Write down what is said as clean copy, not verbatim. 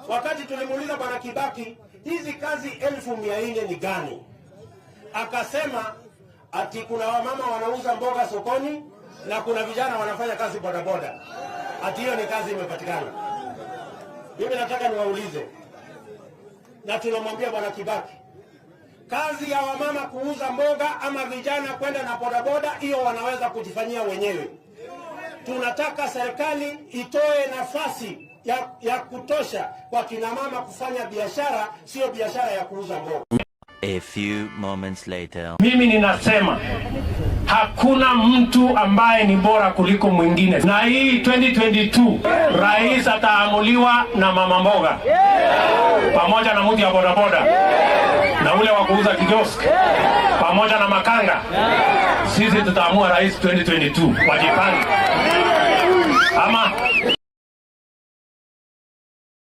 wakati tulimuuliza Bwana Kibaki hizi kazi 1400 ni gani, akasema ati kuna wamama wanauza mboga sokoni na kuna vijana wanafanya kazi bodaboda, ati hiyo ni kazi imepatikana. Mimi nataka niwaulize, na tunamwambia Bwana Kibaki, kazi ya wamama kuuza mboga ama vijana kwenda na bodaboda, hiyo wanaweza kujifanyia wenyewe. Tunataka serikali itoe nafasi ya kutosha kwa kina mama kufanya biashara, sio biashara ya kuuza mboga. A few moments later. Mimi ninasema hakuna mtu ambaye ni bora kuliko mwingine. Na hii 2022 rais ataamuliwa na mama mboga pamoja na mtu ya bodaboda na ule wa kuuza kioski pamoja na makanga. Sisi tutaamua rais 2022. Wajipange. Ama